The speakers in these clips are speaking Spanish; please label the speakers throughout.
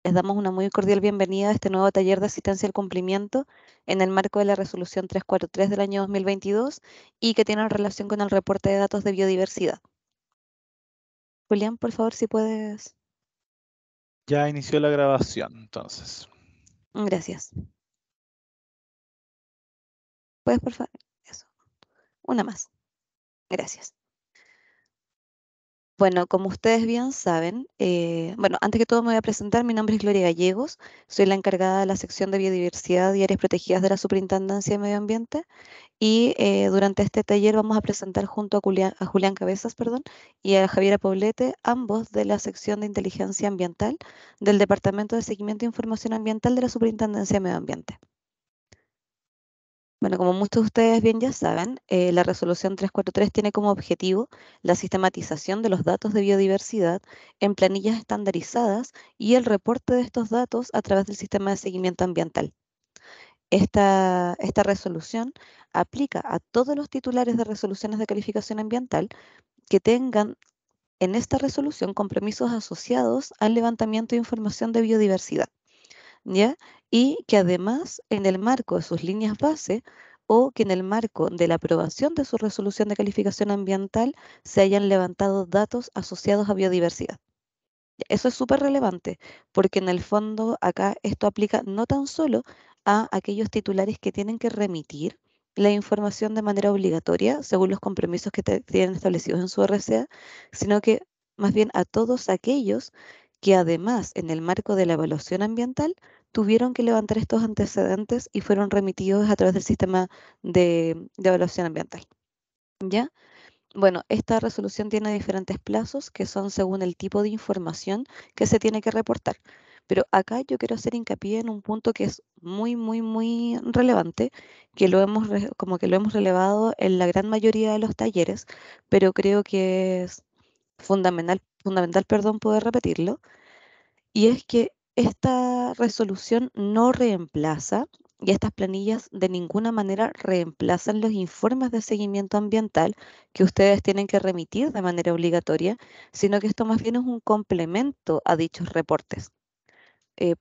Speaker 1: Les damos una muy cordial bienvenida a este nuevo taller de asistencia al cumplimiento en el marco de la resolución 343 del año 2022 y que tiene relación con el reporte de datos de biodiversidad. Julián, por favor, si puedes.
Speaker 2: Ya inició la grabación, entonces.
Speaker 1: Gracias. ¿Puedes, por favor? Eso. Una más. Gracias. Bueno, como ustedes bien saben, antes que todo me voy a presentar. Mi nombre es Gloria Gallegos, soy la encargada de la sección de biodiversidad y áreas protegidas de la Superintendencia de Medio Ambiente. Y durante este taller vamos a presentar junto a Julián Cabezas, perdón, y a Javiera Poblete, ambos de la sección de inteligencia ambiental del Departamento de Seguimiento e Información Ambiental de la Superintendencia de Medio Ambiente. Bueno, como muchos de ustedes bien ya saben, la resolución 343 tiene como objetivo la sistematización de los datos de biodiversidad en planillas estandarizadas y el reporte de estos datos a través del sistema de seguimiento ambiental. Esta resolución aplica a todos los titulares de resoluciones de calificación ambiental que tengan en esta resolución compromisos asociados al levantamiento de información de biodiversidad, ¿ya? Y que además, en el marco de sus líneas base o que en el marco de la aprobación de su resolución de calificación ambiental se hayan levantado datos asociados a biodiversidad. Eso es súper relevante porque en el fondo acá esto aplica no tan solo a aquellos titulares que tienen que remitir la información de manera obligatoria según los compromisos que tienen establecidos en su RCA, sino que más bien a todos aquellos que además en el marco de la evaluación ambiental tuvieron que levantar estos antecedentes y fueron remitidos a través del sistema de evaluación ambiental. ¿Ya? Bueno, esta resolución tiene diferentes plazos que son según el tipo de información que se tiene que reportar. Pero acá yo quiero hacer hincapié en un punto que es muy, muy, muy relevante, que como que lo hemos relevado en la gran mayoría de los talleres, pero creo que es fundamental, perdón, poder repetirlo. Y es que esta resolución no reemplaza, y estas planillas de ninguna manera reemplazan los informes de seguimiento ambiental que ustedes tienen que remitir de manera obligatoria, sino que esto más bien es un complemento a dichos reportes.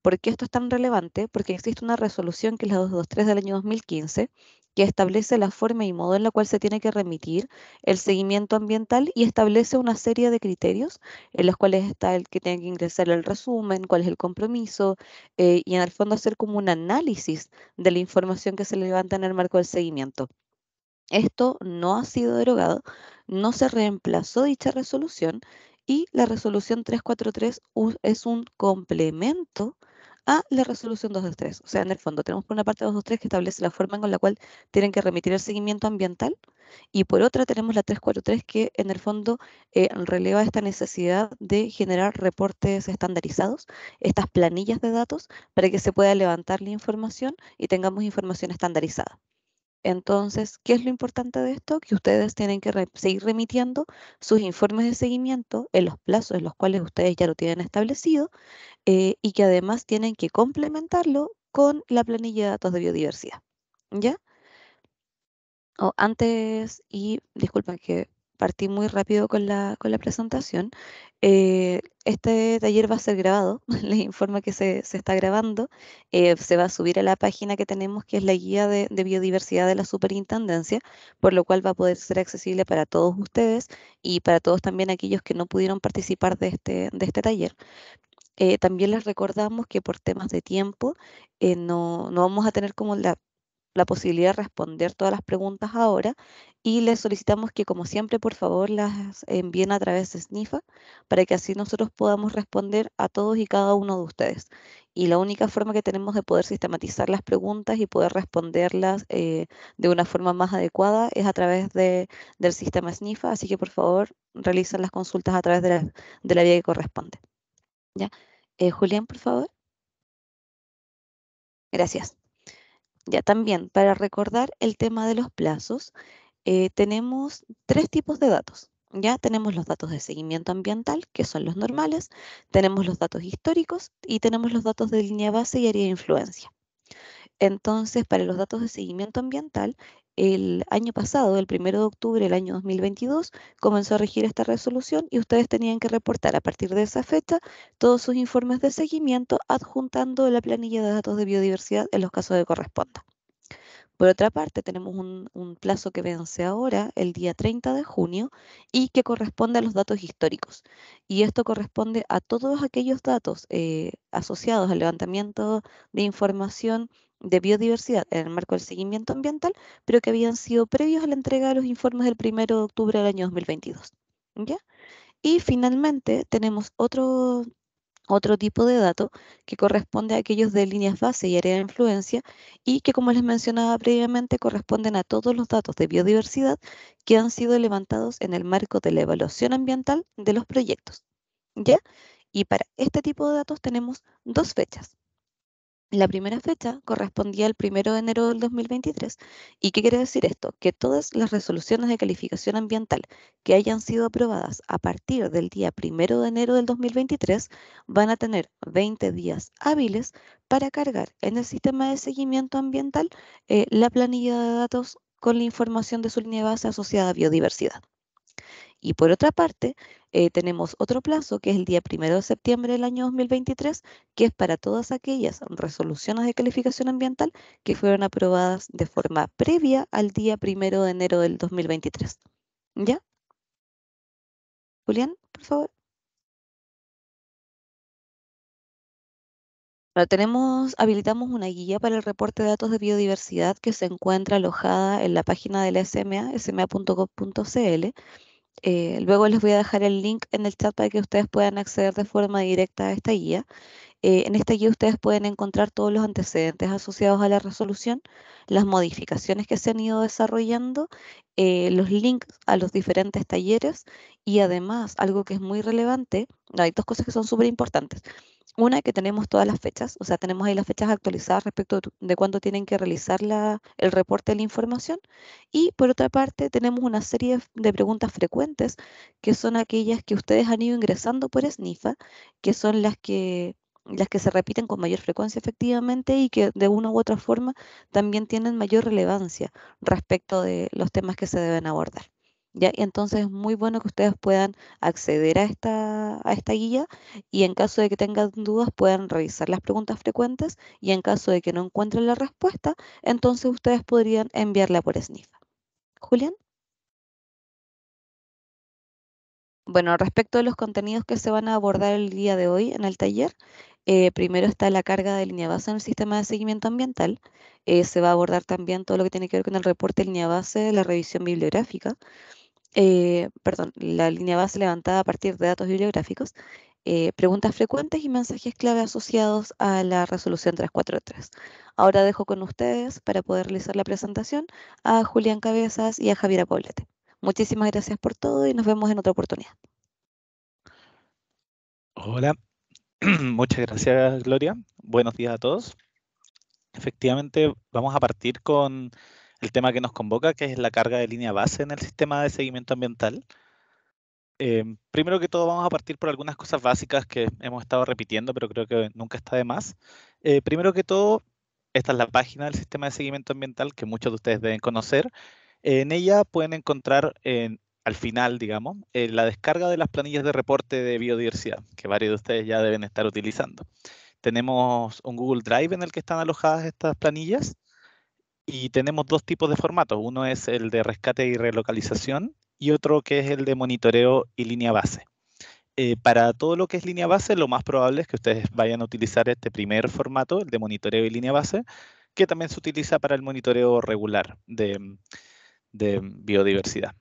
Speaker 1: ¿Por qué esto es tan relevante? Porque existe una resolución que es la 223 del año 2015 que establece la forma y modo en la cual se tiene que remitir el seguimiento ambiental y establece una serie de criterios en los cuales está el que tiene que ingresar el resumen, cuál es el compromiso y en el fondo hacer como un análisis de la información que se levanta en el marco del seguimiento. Esto no ha sido derogado, no se reemplazó dicha resolución y la resolución 343 es un complemento a la resolución 223. O sea, en el fondo tenemos por una parte 223 que establece la forma con la cual tienen que remitir el seguimiento ambiental y por otra tenemos la 343 que en el fondo releva esta necesidad de generar reportes estandarizados, estas planillas de datos para que se pueda levantar la información y tengamos información estandarizada. Entonces, ¿qué es lo importante de esto? Que ustedes tienen que seguir remitiendo sus informes de seguimiento en los plazos en los cuales ustedes ya lo tienen establecido y que además tienen que complementarlo con la planilla de datos de biodiversidad. ¿Ya? Antes, y disculpen que partí muy rápido con la presentación, este taller va a ser grabado, les informo que se está grabando, se va a subir a la página que tenemos, que es la guía de biodiversidad de la Superintendencia, por lo cual va a poder ser accesible para todos ustedes y para todos también aquellos que no pudieron participar de este taller. También les recordamos que por temas de tiempo no vamos a tener como la posibilidad de responder todas las preguntas ahora y les solicitamos que, como siempre, por favor, las envíen a través de Snifa para que así nosotros podamos responder a todos y cada uno de ustedes. Y la única forma que tenemos de poder sistematizar las preguntas y poder responderlas de una forma más adecuada es a través del sistema Snifa, así que por favor realicen las consultas a través de la vía que corresponde. ¿Ya? Julián, por favor. Gracias. Ya también, para recordar el tema de los plazos, tenemos tres tipos de datos. Ya tenemos los datos de seguimiento ambiental, que son los normales, tenemos los datos históricos y tenemos los datos de línea base y área de influencia. Entonces, para los datos de seguimiento ambiental, el año pasado, el 1 de octubre del año 2022, comenzó a regir esta resolución y ustedes tenían que reportar a partir de esa fecha todos sus informes de seguimiento adjuntando la planilla de datos de biodiversidad en los casos que corresponda. Por otra parte, tenemos un plazo que vence ahora, el día 30 de junio, y que corresponde a los datos históricos. Y esto corresponde a todos aquellos datos asociados al levantamiento de información de biodiversidad en el marco del seguimiento ambiental, pero que habían sido previos a la entrega de los informes del 1 de octubre del año 2022. ¿Ya? Y finalmente tenemos otro tipo de dato que corresponde a aquellos de líneas base y área de influencia y que, como les mencionaba previamente, corresponden a todos los datos de biodiversidad que han sido levantados en el marco de la evaluación ambiental de los proyectos. ¿Ya? Y para este tipo de datos tenemos dos fechas. La primera fecha correspondía al 1 de enero del 2023. ¿Y qué quiere decir esto? Que todas las resoluciones de calificación ambiental que hayan sido aprobadas a partir del día 1 de enero del 2023 van a tener 20 días hábiles para cargar en el sistema de seguimiento ambiental la planilla de datos con la información de su línea de base asociada a biodiversidad. Y por otra parte, tenemos otro plazo que es el día 1 de septiembre del año 2023, que es para todas aquellas resoluciones de calificación ambiental que fueron aprobadas de forma previa al día 1 de enero del 2023. ¿Ya? Julián, por favor. Ahora habilitamos una guía para el reporte de datos de biodiversidad que se encuentra alojada en la página de la SMA, sma.gov.cl. Luego les voy a dejar el link en el chat para que ustedes puedan acceder de forma directa a esta guía. En esta guía ustedes pueden encontrar todos los antecedentes asociados a la resolución, las modificaciones que se han ido desarrollando, los links a los diferentes talleres y además, algo que es muy relevante, hay dos cosas que son súper importantes. Una, que tenemos todas las fechas, o sea, tenemos ahí las fechas actualizadas respecto de cuándo tienen que realizar el reporte de la información. Y por otra parte, tenemos una serie de preguntas frecuentes, que son aquellas que ustedes han ido ingresando por SNIFA, que son las que se repiten con mayor frecuencia efectivamente y que de una u otra forma también tienen mayor relevancia respecto de los temas que se deben abordar. ¿Ya? Y entonces es muy bueno que ustedes puedan acceder a esta guía y en caso de que tengan dudas puedan revisar las preguntas frecuentes y en caso de que no encuentren la respuesta, entonces ustedes podrían enviarla por SNIFA. Julián. Bueno, respecto de los contenidos que se van a abordar el día de hoy en el taller, primero está la carga de línea base en el sistema de seguimiento ambiental. Se va a abordar también todo lo que tiene que ver con el reporte de línea base, la revisión bibliográfica, perdón, la línea base levantada a partir de datos bibliográficos, preguntas frecuentes y mensajes clave asociados a la resolución 343. Ahora dejo con ustedes para poder realizar la presentación a Julián Cabezas y a Javiera Poblete. Muchísimas gracias por todo y nos vemos en otra oportunidad.
Speaker 2: Hola, muchas gracias, Gloria. Buenos días a todos. Efectivamente, vamos a partir con el tema que nos convoca, que es la carga de línea base en el sistema de seguimiento ambiental. Primero que todo, vamos a partir por algunas cosas básicas que hemos estado repitiendo, pero creo que nunca está de más. Primero que todo, esta es la página del sistema de seguimiento ambiental que muchos de ustedes deben conocer. En ella pueden encontrar al final, digamos, la descarga de las planillas de reporte de biodiversidad, que varios de ustedes ya deben estar utilizando. Tenemos un Google Drive en el que están alojadas estas planillas y tenemos dos tipos de formatos. Uno es el de rescate y relocalización y otro que es el de monitoreo y línea base. Para todo lo que es línea base, lo más probable es que ustedes vayan a utilizar este primer formato, el de monitoreo y línea base, que también se utiliza para el monitoreo regular de biodiversidad.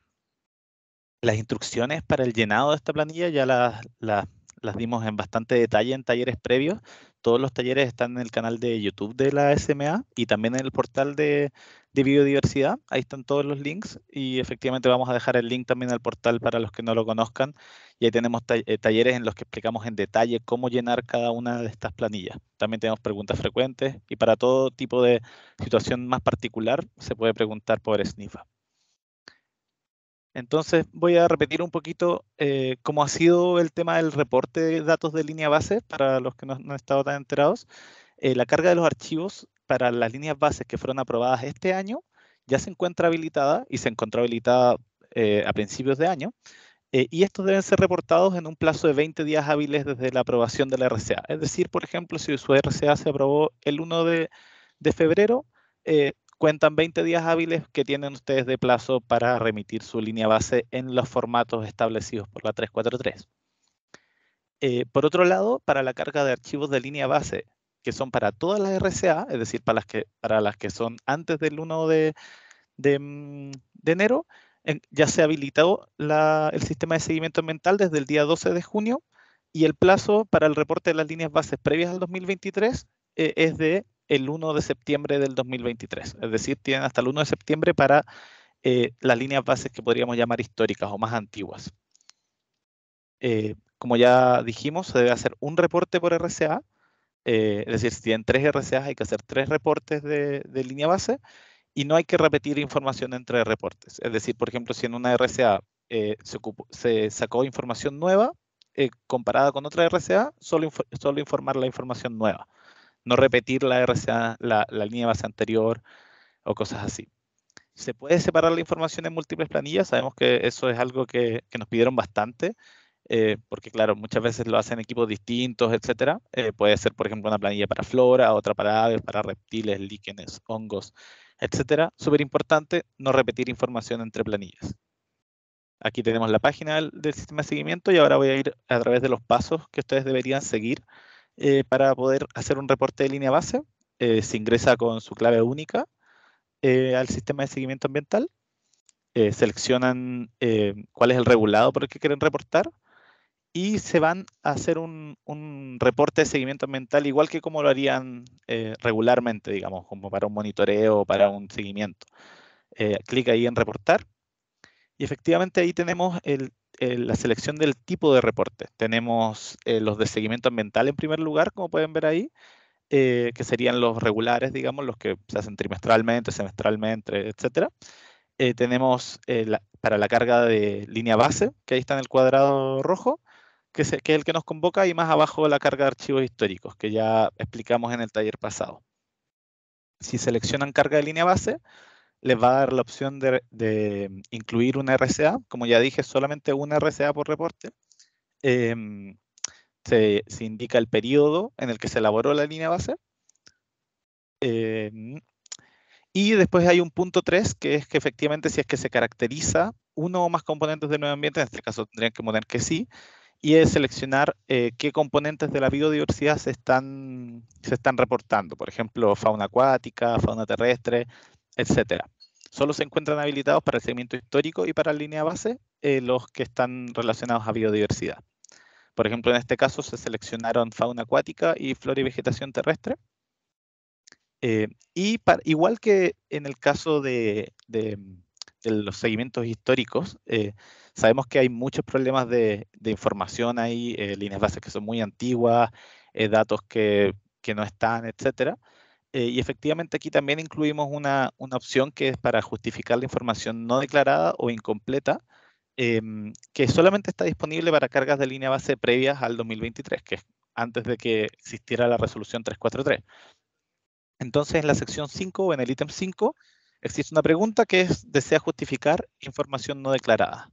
Speaker 2: Las instrucciones para el llenado de esta planilla ya las dimos en bastante detalle en talleres previos. Todos los talleres están en el canal de YouTube de la SMA y también en el portal de biodiversidad. Ahí están todos los links y efectivamente vamos a dejar el link también al portal para los que no lo conozcan. Y ahí tenemos talleres en los que explicamos en detalle cómo llenar cada una de estas planillas. También tenemos preguntas frecuentes y para todo tipo de situación más particular se puede preguntar por SNIFA. Entonces voy a repetir un poquito cómo ha sido el tema del reporte de datos de línea base para los que no han estado tan enterados. La carga de los archivos para las líneas bases que fueron aprobadas este año ya se encuentra habilitada y se encontró habilitada a principios de año. Y estos deben ser reportados en un plazo de 20 días hábiles desde la aprobación de la RCA. Es decir, por ejemplo, si su RCA se aprobó el 1 de febrero, cuentan 20 días hábiles que tienen ustedes de plazo para remitir su línea base en los formatos establecidos por la 343. Por otro lado, para la carga de archivos de línea base, que son para todas las RCA, es decir, para las que son antes del 1 de enero, ya se habilitó el sistema de seguimiento ambiental desde el día 12 de junio y el plazo para el reporte de las líneas bases previas al 2023 es de el 1 de septiembre del 2023. Es decir, tienen hasta el 1 de septiembre para las líneas bases que podríamos llamar históricas o más antiguas. Como ya dijimos, se debe hacer un reporte por RCA. Es decir, si tienen 3 RCA hay que hacer 3 reportes de línea base. Y no hay que repetir información entre reportes. Es decir, por ejemplo, si en una RCA se sacó información nueva, comparada con otra RCA, solo informar la información nueva. No repetir la RCA, la línea base anterior o cosas así. ¿Se puede separar la información en múltiples planillas? Sabemos que eso es algo que nos pidieron bastante, porque claro, muchas veces lo hacen equipos distintos, etcétera. Puede ser, por ejemplo, una planilla para flora, otra para aves, para reptiles, líquenes, hongos, etcétera. Súper importante no repetir información entre planillas. Aquí tenemos la página del sistema de seguimiento y ahora voy a ir a través de los pasos que ustedes deberían seguir para poder hacer un reporte de línea base. Se ingresa con su clave única al sistema de seguimiento ambiental. Seleccionan cuál es el regulado por el que quieren reportar y se van a hacer un reporte de seguimiento ambiental igual que como lo harían regularmente, digamos, como para un monitoreo o para un seguimiento. Clic ahí en reportar y efectivamente ahí tenemos la selección del tipo de reporte. Tenemos los de seguimiento ambiental en primer lugar, como pueden ver ahí, que serían los regulares, digamos, los que se hacen trimestralmente, semestralmente, etcétera. Tenemos para la carga de línea base, que ahí está en el cuadrado rojo, que es el que nos convoca, y más abajo la carga de archivos históricos, que ya explicamos en el taller pasado. Si seleccionan carga de línea base, les va a dar la opción de incluir una RCA. Como ya dije, solamente una RCA por reporte. Se indica el periodo en el que se elaboró la línea base. Y después hay un punto 3, que es que efectivamente si es que se caracteriza uno o más componentes del medio ambiente, en este caso tendrían que poner que sí, y es seleccionar qué componentes de la biodiversidad se están reportando. Por ejemplo, fauna acuática, fauna terrestre, etc. Solo se encuentran habilitados para el seguimiento histórico y para la línea base los que están relacionados a biodiversidad. Por ejemplo, en este caso se seleccionaron fauna acuática y flora y vegetación terrestre. Igual que en el caso de los seguimientos históricos, sabemos que hay muchos problemas de información ahí, líneas bases que son muy antiguas, datos que no están, etcétera. Y efectivamente aquí también incluimos una opción que es para justificar la información no declarada o incompleta, que solamente está disponible para cargas de línea base previas al 2023, que es antes de que existiera la resolución 343. Entonces, en la sección 5 o en el ítem 5, existe una pregunta que es: ¿desea justificar información no declarada?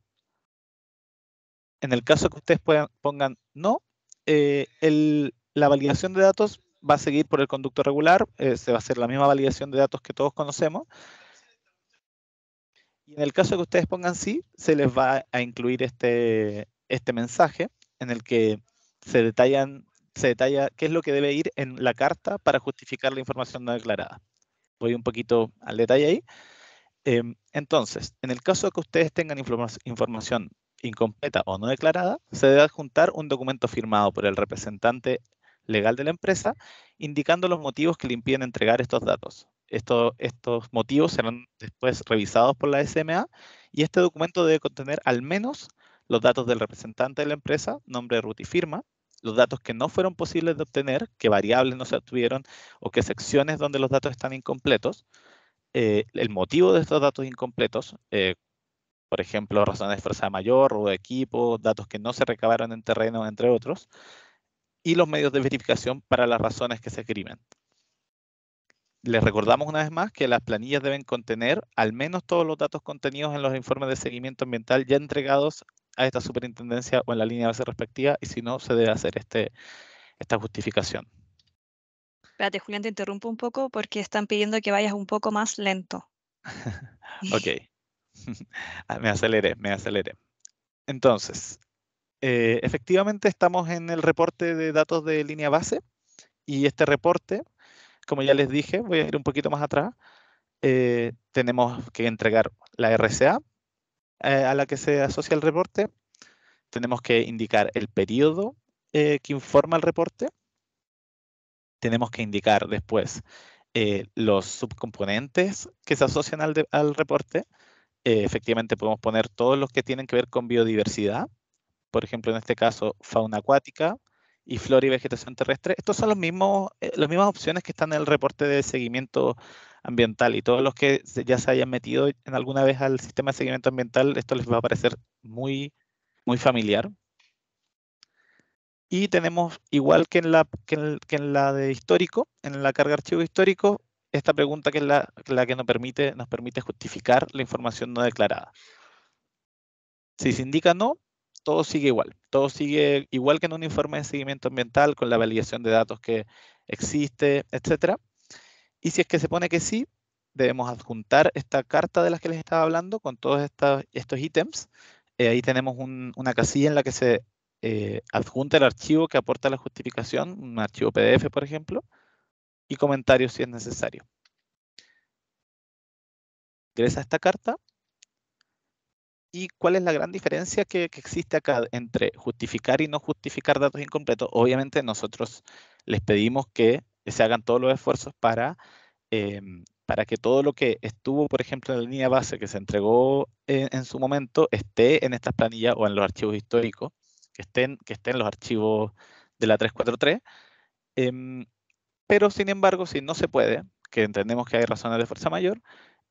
Speaker 2: En el caso que ustedes pongan no, la validación de datos va a seguir por el conducto regular, se va a hacer la misma validación de datos que todos conocemos. Y en el caso que ustedes pongan sí, se les va a incluir este mensaje en el que se detalla qué es lo que debe ir en la carta para justificar la información no declarada. Voy un poquito al detalle ahí. Entonces, en el caso de que ustedes tengan información incompleta o no declarada, se debe adjuntar un documento firmado por el representante legal de la empresa indicando los motivos que le impiden entregar estos datos. Estos motivos serán después revisados por la SMA y este documento debe contener al menos los datos del representante de la empresa, nombre, ruta y firma, los datos que no fueron posibles de obtener, qué variables no se obtuvieron o qué secciones donde los datos están incompletos, el motivo de estos datos incompletos, por ejemplo, razones de fuerza mayor, robo de equipo, datos que no se recabaron en terreno, entre otros, y los medios de verificación para las razones que se escriben. Les recordamos una vez más que las planillas deben contener al menos todos los datos contenidos en los informes de seguimiento ambiental ya entregados a esta superintendencia o en la línea base respectiva, y si no, se debe hacer esta justificación.
Speaker 3: Espérate, Julián, te interrumpo un poco porque están pidiendo que vayas un poco más lento.
Speaker 2: Ok. Me aceleré. Entonces, efectivamente estamos en el reporte de datos de línea base, y este reporte, como ya les dije, voy a ir un poquito más atrás, tenemos que entregar la RCA a la que se asocia el reporte, tenemos que indicar el periodo que informa el reporte, tenemos que indicar después los subcomponentes que se asocian al reporte. Efectivamente podemos poner todos los que tienen que ver con biodiversidad, por ejemplo, en este caso, fauna acuática y flora y vegetación terrestre. Estos son las mismas opciones que están en el reporte de seguimiento ambiental, y todos los que ya se hayan metido en alguna vez al sistema de seguimiento ambiental, esto les va a parecer muy, muy familiar. Y tenemos, igual que en la de histórico, en la carga de archivo histórico, esta pregunta que es la que nos permite justificar la información no declarada. Si se indica no, todo sigue igual. Todo sigue igual que en un informe de seguimiento ambiental, con la validación de datos que existe, etc. Y si es que se pone que sí, debemos adjuntar esta carta de las que les estaba hablando con todos estos ítems. Ahí tenemos una casilla en la que se adjunta el archivo que aporta la justificación, un archivo PDF, por ejemplo, y comentarios si es necesario. Ingresa esta carta. ¿Y cuál es la gran diferencia que existe acá entre justificar y no justificar datos incompletos? Obviamente nosotros les pedimos que se hagan todos los esfuerzos para que todo lo que estuvo, por ejemplo, en la línea base que se entregó en su momento, esté en estas planillas o en los archivos históricos, que estén en los archivos de la 343. Pero, sin embargo, si no se puede, que entendemos que hay razones de fuerza mayor,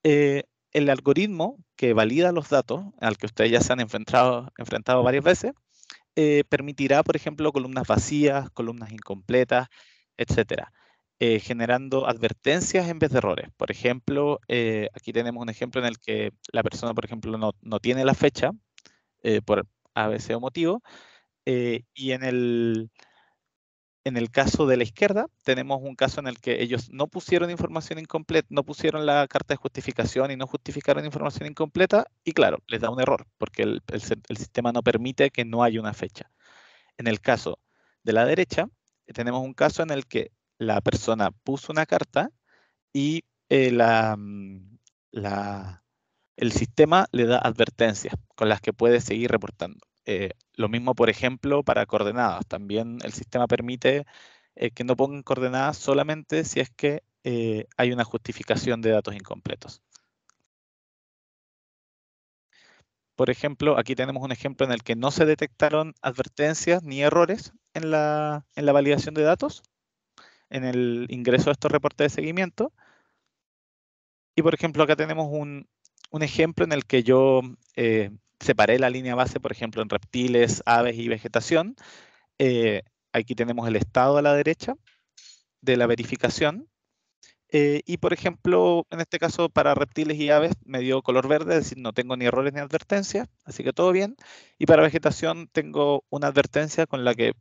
Speaker 2: el algoritmo que valida los datos, al que ustedes ya se han enfrentado varias veces, permitirá, por ejemplo, columnas vacías, columnas incompletas, etcétera, generando advertencias en vez de errores. Por ejemplo, aquí tenemos un ejemplo en el que la persona, por ejemplo, no tiene la fecha por ABC o motivo, y en el caso de la izquierda, tenemos un caso en el que ellos no pusieron información incompleta, no pusieron la carta de justificación y no justificaron información incompleta, y claro, les da un error, porque el sistema no permite que no haya una fecha. En el caso de la derecha, tenemos un caso en el que la persona puso una carta y el sistema le da advertencias con las que puede seguir reportando. Lo mismo, por ejemplo, para coordenadas. También el sistema permite que no pongan coordenadas solamente si es que hay una justificación de datos incompletos. Por ejemplo, aquí tenemos un ejemplo en el que no se detectaron advertencias ni errores en la validación de datos, en el ingreso de estos reportes de seguimiento. Y, por ejemplo, acá tenemos un ejemplo en el que yo separé la línea base, por ejemplo, en reptiles, aves y vegetación. Aquí tenemos el estado a la derecha de la verificación. Y, por ejemplo, en este caso, para reptiles y aves me dio color verde, es decir, no tengo ni errores ni advertencias, así que todo bien. Y para vegetación tengo una advertencia con la que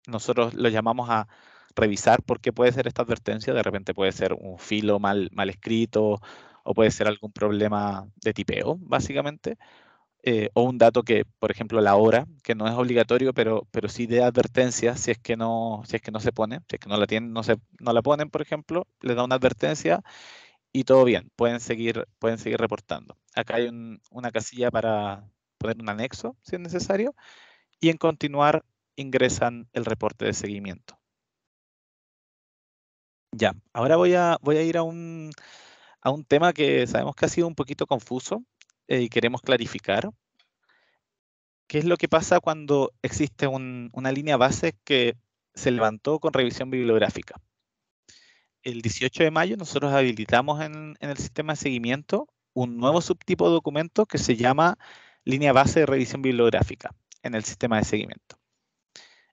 Speaker 2: nosotros lo llamamos a revisar por qué puede ser esta advertencia. De repente puede ser un filo mal escrito, o puede ser algún problema de tipeo, básicamente. O un dato que, por ejemplo, la hora, que no es obligatorio, pero sí de advertencia si es que no se pone, si es que no la tienen, no la ponen, por ejemplo, les da una advertencia y todo bien, pueden seguir reportando. Acá hay una casilla para poner un anexo, si es necesario, y en continuar ingresan el reporte de seguimiento. Ya, ahora voy a ir a un tema que sabemos que ha sido un poquito confuso y queremos clarificar. ¿Qué es lo que pasa cuando existe una línea base que se levantó con revisión bibliográfica? El 18 de mayo nosotros habilitamos en el sistema de seguimiento un nuevo subtipo de documento que se llama línea base de revisión bibliográfica en el sistema de seguimiento.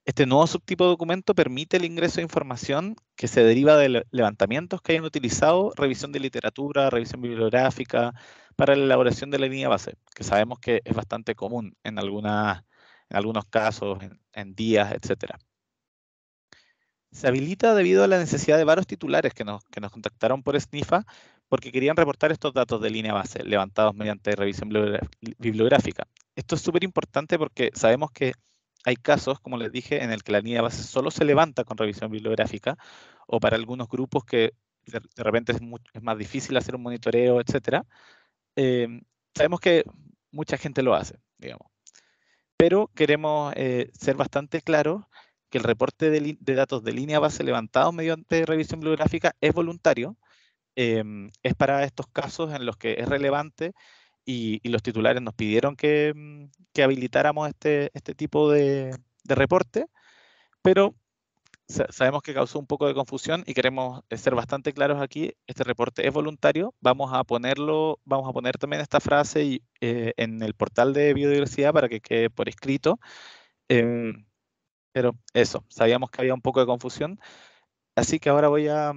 Speaker 2: Este nuevo subtipo de documento permite el ingreso de información que se deriva de levantamientos que hayan utilizado, revisión de literatura, revisión bibliográfica, para la elaboración de la línea base, que sabemos que es bastante común en algunos casos, en días, etc. Se habilita debido a la necesidad de varios titulares que nos contactaron por SNIFA porque querían reportar estos datos de línea base levantados mediante revisión bibliográfica. Esto es súper importante porque sabemos que hay casos, como les dije, en el que la línea base solo se levanta con revisión bibliográfica, o para algunos grupos que de repente es más difícil hacer un monitoreo, etc. Sabemos que mucha gente lo hace, digamos. Pero queremos ser bastante claros que el reporte de datos de línea base levantados mediante revisión bibliográfica es voluntario, es para estos casos en los que es relevante y los titulares nos pidieron que habilitáramos este tipo de reporte, pero sabemos que causó un poco de confusión y queremos ser bastante claros aquí. Este reporte es voluntario. Vamos a poner también esta frase en el portal de biodiversidad para que quede por escrito. Pero eso, sabíamos que había un poco de confusión. Así que ahora voy a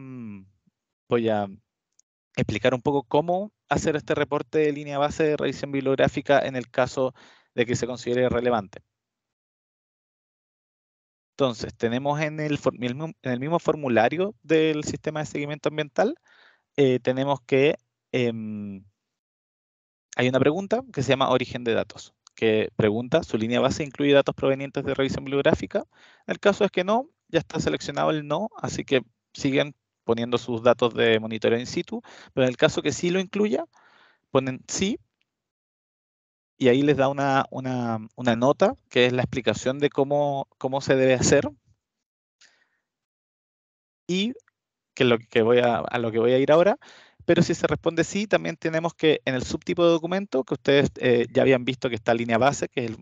Speaker 2: explicar un poco cómo hacer este reporte de línea base de revisión bibliográfica en el caso de que se considere relevante. Entonces, tenemos en el mismo formulario del sistema de seguimiento ambiental, tenemos que hay una pregunta que se llama origen de datos, que pregunta, ¿su línea base incluye datos provenientes de revisión bibliográfica? El caso es que no, ya está seleccionado el no, así que siguen poniendo sus datos de monitoreo in situ, pero en el caso que sí lo incluya, ponen sí, y ahí les da una nota, que es la explicación de cómo se debe hacer, y que es lo que a lo que voy a ir ahora. Pero si se responde sí, también tenemos que en el subtipo de documento, que ustedes ya habían visto que está línea base, que es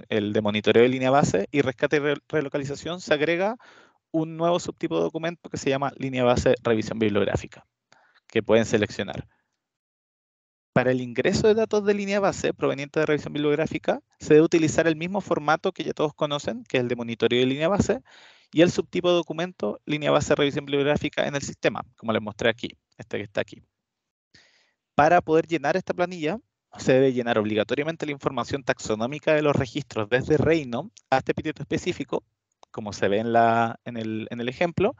Speaker 2: el de monitoreo de línea base, y rescate y relocalización, se agrega un nuevo subtipo de documento que se llama línea base revisión bibliográfica, que pueden seleccionar. Para el ingreso de datos de línea base provenientes de revisión bibliográfica, se debe utilizar el mismo formato que ya todos conocen, que es el de monitoreo de línea base, y el subtipo de documento línea base revisión bibliográfica en el sistema, como les mostré aquí, este que está aquí. Para poder llenar esta planilla, se debe llenar obligatoriamente la información taxonómica de los registros desde reino a este epíteto específico, como se ve en el ejemplo,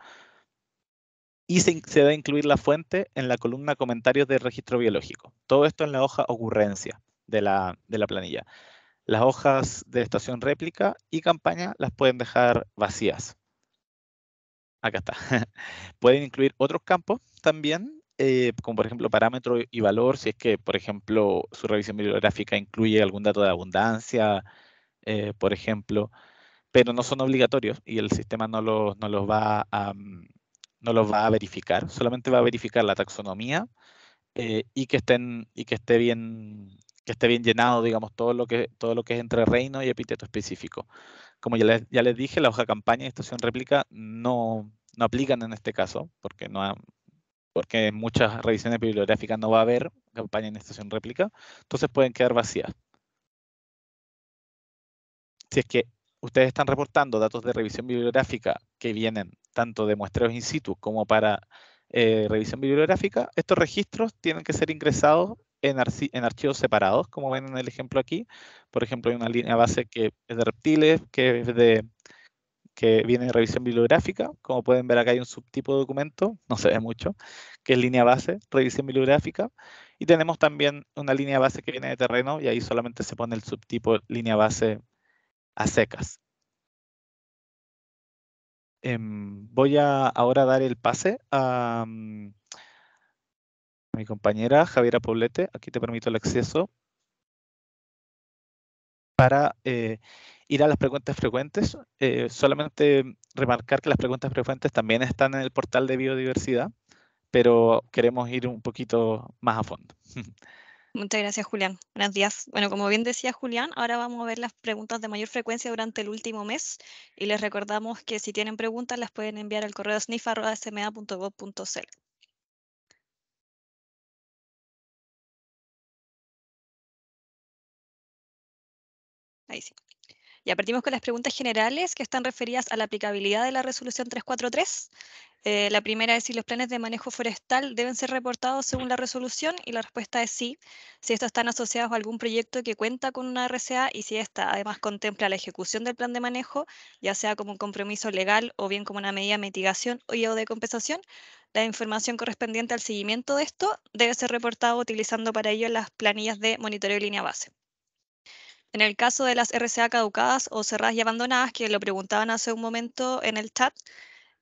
Speaker 2: y se debe incluir la fuente en la columna comentarios del registro biológico. Todo esto en la hoja ocurrencia de la planilla. Las hojas de estación réplica y campaña las pueden dejar vacías. Acá está. Pueden incluir otros campos también, como por ejemplo parámetro y valor, si es que, por ejemplo, su revisión bibliográfica incluye algún dato de abundancia, por ejemplo, pero no son obligatorios y el sistema no los va a verificar, solamente va a verificar la taxonomía y que esté bien llenado, digamos, todo lo que es entre reino y epíteto específico. Como ya les dije, la hoja campaña y estación réplica no aplican en este caso, porque en muchas revisiones bibliográficas no va a haber campaña en estación réplica, entonces pueden quedar vacías. Si es que ustedes están reportando datos de revisión bibliográfica que vienen tanto de muestreos in situ como para revisión bibliográfica, estos registros tienen que ser ingresados en archivos separados, como ven en el ejemplo aquí. Por ejemplo, hay una línea base que es de reptiles, que viene de revisión bibliográfica. Como pueden ver acá hay un subtipo de documento, no se ve mucho, que es línea base, revisión bibliográfica. Y tenemos también una línea base que viene de terreno y ahí solamente se pone el subtipo línea base a secas. Voy a ahora dar el pase a mi compañera Javiera Poblete. Aquí te permito el acceso para ir a las preguntas frecuentes. Solamente remarcar que las preguntas frecuentes también están en el portal de biodiversidad, pero queremos ir un poquito más a fondo.
Speaker 3: Muchas gracias, Julián. Buenos días. Bueno, como bien decía Julián, ahora vamos a ver las preguntas de mayor frecuencia durante el último mes y les recordamos que si tienen preguntas las pueden enviar al correo sniff@sma.gov.cl. Ahí sí. Ya partimos con las preguntas generales que están referidas a la aplicabilidad de la resolución 343. La primera es si los planes de manejo forestal deben ser reportados según la resolución, y la respuesta es sí, si estos están asociados a algún proyecto que cuenta con una RCA y si esta además contempla la ejecución del plan de manejo, ya sea como un compromiso legal o bien como una medida de mitigación o de compensación. La información correspondiente al seguimiento de esto debe ser reportada utilizando para ello las planillas de monitoreo de línea base. En el caso de las RCA caducadas o cerradas y abandonadas, que lo preguntaban hace un momento en el chat,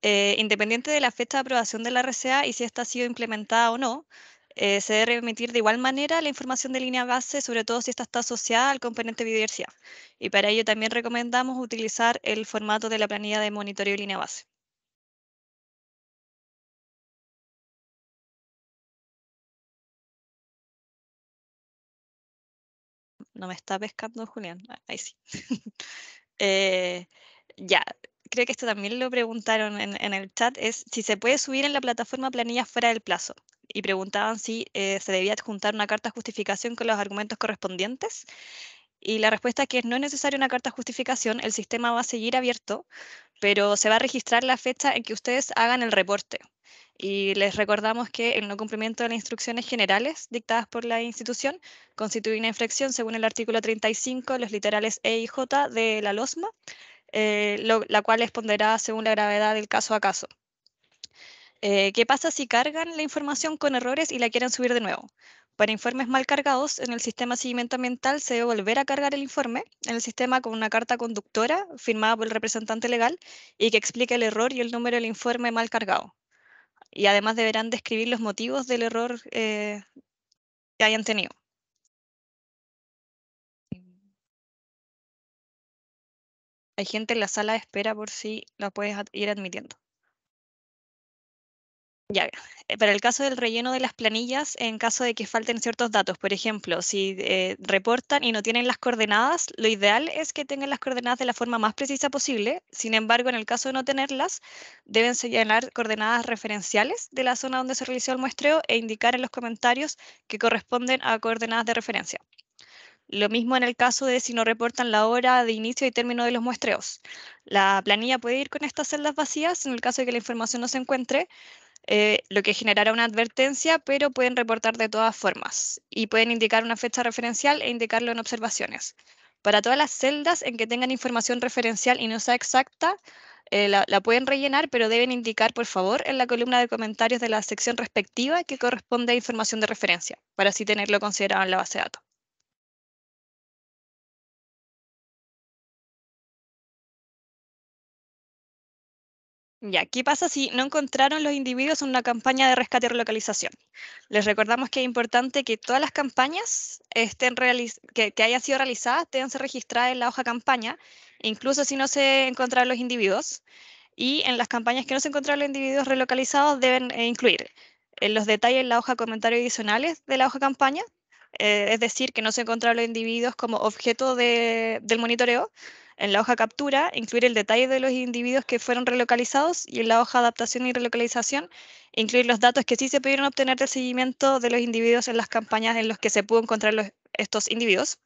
Speaker 3: independiente de la fecha de aprobación de la RCA y si esta ha sido implementada o no, se debe remitir de igual manera la información de línea base, sobre todo si esta está asociada al componente biodiversidad. Y para ello también recomendamos utilizar el formato de la planilla de monitoreo de línea base. No me está pescando, Julián. Ahí sí. Ya, creo que esto también lo preguntaron en el chat, es si se puede subir en la plataforma planillas fuera del plazo. Y preguntaban si se debía adjuntar una carta de justificación con los argumentos correspondientes. Y la respuesta es que no es necesaria una carta de justificación, el sistema va a seguir abierto, pero se va a registrar la fecha en que ustedes hagan el reporte. Y les recordamos que el no cumplimiento de las instrucciones generales dictadas por la institución constituye una infracción según el artículo 35, los literales E y J de la LOSMA, la cual es ponderada según la gravedad del caso a caso. ¿Qué pasa si cargan la información con errores y la quieren subir de nuevo? Para informes mal cargados, en el sistema de seguimiento ambiental se debe volver a cargar el informe en el sistema con una carta conductora firmada por el representante legal y que explique el error y el número del informe mal cargado. Y además deberán describir los motivos del error que hayan tenido. Hay gente en la sala de espera por si la puedes ir admitiendo. Ya, para el caso del relleno de las planillas, en caso de que falten ciertos datos, por ejemplo, si reportan y no tienen las coordenadas, lo ideal es que tengan las coordenadas de la forma más precisa posible. Sin embargo, en el caso de no tenerlas, deben señalar coordenadas referenciales de la zona donde se realizó el muestreo e indicar en los comentarios que corresponden a coordenadas de referencia. Lo mismo en el caso de si no reportan la hora de inicio y término de los muestreos. La planilla puede ir con estas celdas vacías en el caso de que la información no se encuentre, lo que generará una advertencia, pero pueden reportar de todas formas y pueden indicar una fecha referencial e indicarlo en observaciones. Para todas las celdas en que tengan información referencial y no sea exacta, la pueden rellenar, pero deben indicar, por favor, en la columna de comentarios de la sección respectiva que corresponde a información de referencia, para así tenerlo considerado en la base de datos. Ya, ¿qué pasa si no encontraron los individuos en una campaña de rescate y relocalización? Les recordamos que es importante que todas las campañas que hayan sido realizadas deben ser registradas en la hoja campaña, incluso si no se encontraron los individuos. Y en las campañas que no se encontraron los individuos relocalizados deben incluir los detalles en la hoja comentarios adicionales de la hoja campaña, es decir, que no se encontraron los individuos como objeto del monitoreo. En la hoja captura, incluir el detalle de los individuos que fueron relocalizados, y en la hoja adaptación y relocalización, incluir los datos que sí se pudieron obtener del seguimiento de los individuos en las campañas en las que se pudo encontrar estos individuos.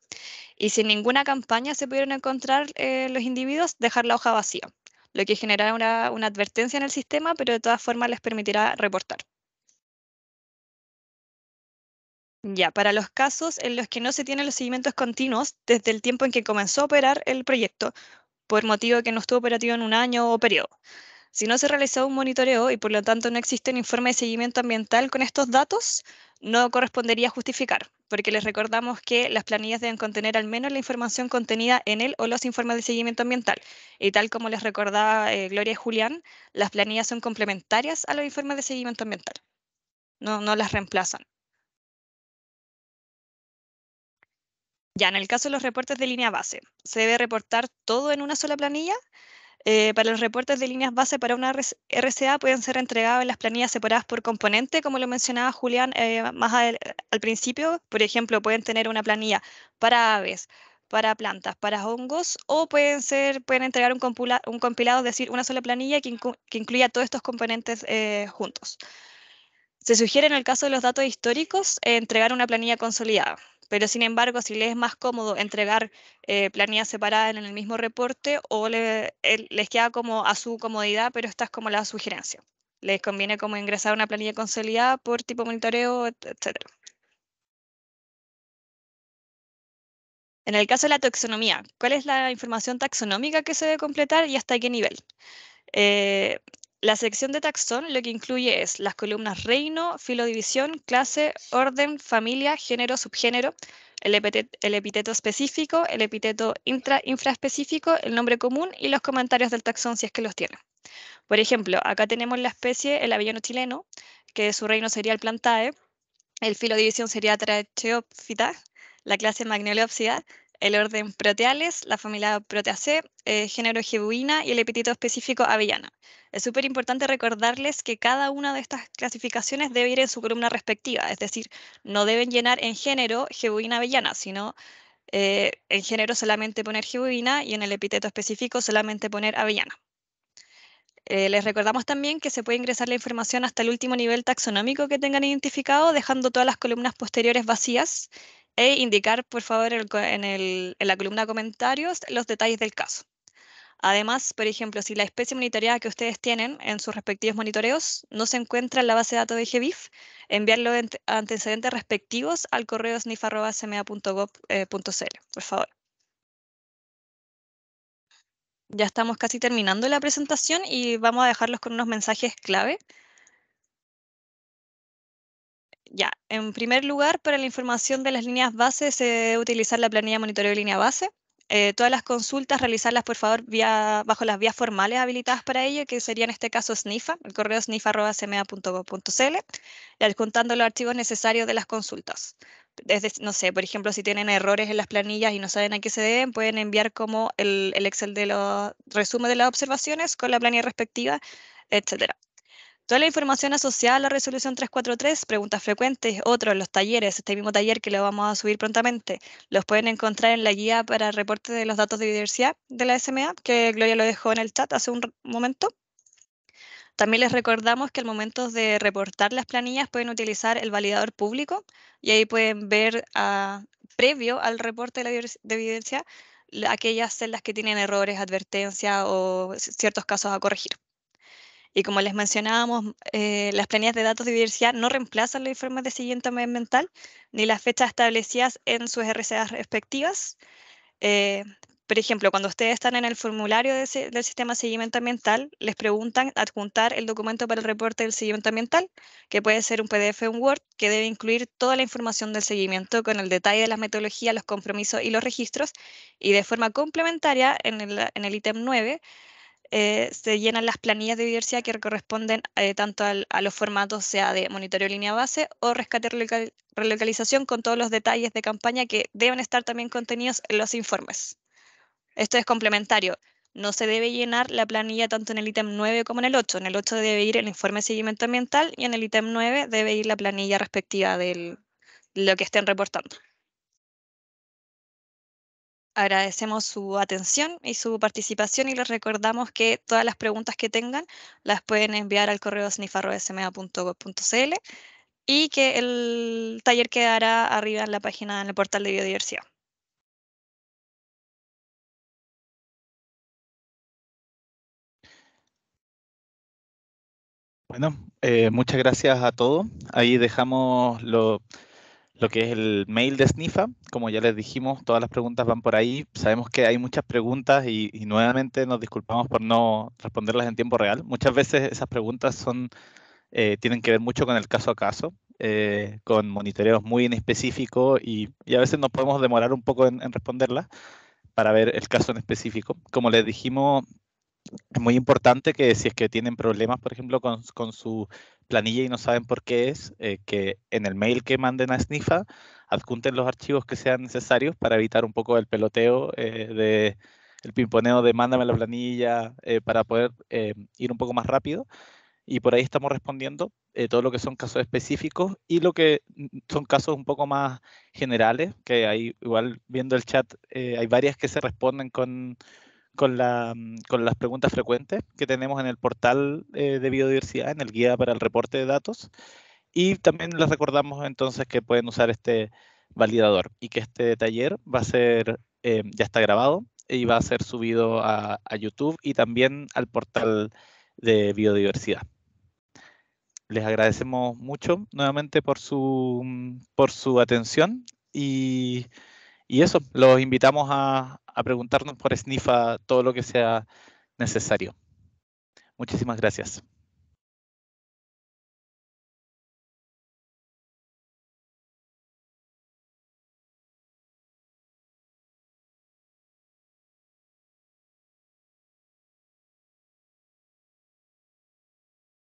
Speaker 3: Y si en ninguna campaña se pudieron encontrar los individuos, dejar la hoja vacía, lo que generará una advertencia en el sistema, pero de todas formas les permitirá reportar. Ya, para los casos en los que no se tienen los seguimientos continuos desde el tiempo en que comenzó a operar el proyecto, por motivo que no estuvo operativo en un año o periodo. Si no se realizó un monitoreo y por lo tanto no existe un informe de seguimiento ambiental con estos datos, no correspondería justificar, porque les recordamos que las planillas deben contener al menos la información contenida en el o los informes de seguimiento ambiental. Y tal como les recordaba Gloria y Julián, las planillas son complementarias a los informes de seguimiento ambiental, no las reemplazan. Ya, en el caso de los reportes de línea base, ¿se debe reportar todo en una sola planilla? Para los reportes de líneas base para una RCA pueden ser entregados en las planillas separadas por componente, como lo mencionaba Julián más al principio. Por ejemplo, pueden tener una planilla para aves, para plantas, para hongos, o pueden entregar un compilado, es decir, una sola planilla que incluya todos estos componentes juntos. Se sugiere en el caso de los datos históricos entregar una planilla consolidada, Pero sin embargo, si les es más cómodo entregar planillas separadas en el mismo reporte o les queda como a su comodidad, pero esta es como la sugerencia. Les conviene como ingresar una planilla consolidada por tipo monitoreo, etc. En el caso de la taxonomía, ¿cuál es la información taxonómica que se debe completar y hasta qué nivel? La sección de taxón lo que incluye es las columnas reino, filodivisión, clase, orden, familia, género, subgénero, el epíteto específico, el epíteto infraespecífico, el nombre común y los comentarios del taxón si es que los tiene. Por ejemplo, acá tenemos la especie, el avellano chileno, que su reino sería el plantae, el filodivisión sería Tracheophyta, la clase Magnoliopsida, el orden Proteales, la familia Proteaceae, género Gebuina y el epíteto específico Avellana. Es súper importante recordarles que cada una de estas clasificaciones debe ir en su columna respectiva, es decir, no deben llenar en género Gebuina Avellana, sino en género solamente poner Gebuina y en el epíteto específico solamente poner Avellana. Les recordamos también que se puede ingresar la información hasta el último nivel taxonómico que tengan identificado, dejando todas las columnas posteriores vacías e indicar, por favor, en la columna comentarios los detalles del caso. Además, por ejemplo, si la especie monitoreada que ustedes tienen en sus respectivos monitoreos no se encuentra en la base de datos de GBIF, enviarlo a antecedentes respectivos al correo snif@cma.gov.cl, por favor. Ya estamos casi terminando la presentación y vamos a dejarlos con unos mensajes clave. Ya, en primer lugar, para la información de las líneas base se debe utilizar la planilla monitoreo de línea base. Todas las consultas, realizarlas por favor bajo las vías formales habilitadas para ello, que sería en este caso SNIFA, el correo snifa@cma.gov.cl, y adjuntando los archivos necesarios de las consultas. Desde, no sé, por ejemplo, si tienen errores en las planillas y no saben a qué se deben, pueden enviar como el Excel de los resumen de las observaciones con la planilla respectiva, etcétera. Toda la información asociada a la resolución 343, preguntas frecuentes, otros, los talleres, este mismo taller que lo vamos a subir prontamente, los pueden encontrar en la guía para reporte de los datos de biodiversidad de la SMA, que Gloria lo dejó en el chat hace un momento. También les recordamos que al momento de reportar las planillas pueden utilizar el validador público y ahí pueden ver previo al reporte de evidencia aquellas celdas que tienen errores, advertencias o ciertos casos a corregir. Y como les mencionábamos, las planillas de datos de diversidad no reemplazan los informes de seguimiento ambiental ni las fechas establecidas en sus RCA respectivas. Por ejemplo, cuando ustedes están en el formulario del sistema de seguimiento ambiental, les preguntan adjuntar el documento para el reporte del seguimiento ambiental, que puede ser un PDF o un Word, que debe incluir toda la información del seguimiento con el detalle de las metodologías, los compromisos y los registros. Y de forma complementaria, en el ítem 9, se llenan las planillas de diversidad que corresponden tanto a los formatos, sea de monitoreo línea base o rescate relocalización, con todos los detalles de campaña que deben estar también contenidos en los informes. Esto es complementario. No se debe llenar la planilla tanto en el ítem 9 como en el 8. En el 8 debe ir el informe de seguimiento ambiental y en el ítem 9 debe ir la planilla respectiva de lo que estén reportando. Agradecemos su atención y su participación y les recordamos que todas las preguntas que tengan las pueden enviar al correo snif@sma.gov.cl y que el taller quedará arriba en la página, en el portal de biodiversidad.
Speaker 2: Bueno, muchas gracias a todos. Ahí dejamos lo que es el mail de Snifa. Como ya les dijimos, todas las preguntas van por ahí. Sabemos que hay muchas preguntas y nuevamente nos disculpamos por no responderlas en tiempo real. Muchas veces esas preguntas tienen que ver mucho con el caso a caso, con monitoreos muy en específico y a veces nos podemos demorar un poco en responderlas para ver el caso en específico. Como les dijimos, es muy importante que si es que tienen problemas, por ejemplo, con su planilla y no saben por qué es, que en el mail que manden a Snifa adjunten los archivos que sean necesarios para evitar un poco el peloteo, el pimponeo de mándame la planilla, para poder ir un poco más rápido. Y por ahí estamos respondiendo todo lo que son casos específicos y lo que son casos un poco más generales, que hay, igual viendo el chat, hay varias que se responden con las preguntas frecuentes que tenemos en el portal de biodiversidad, en el guía para el reporte de datos. Y también les recordamos entonces que pueden usar este validador, y que este taller va a ser, ya está grabado y va a ser subido a YouTube y también al portal de biodiversidad. Les agradecemos mucho nuevamente por su atención y eso, los invitamos a preguntarnos por SNIFA todo lo que sea necesario. Muchísimas gracias.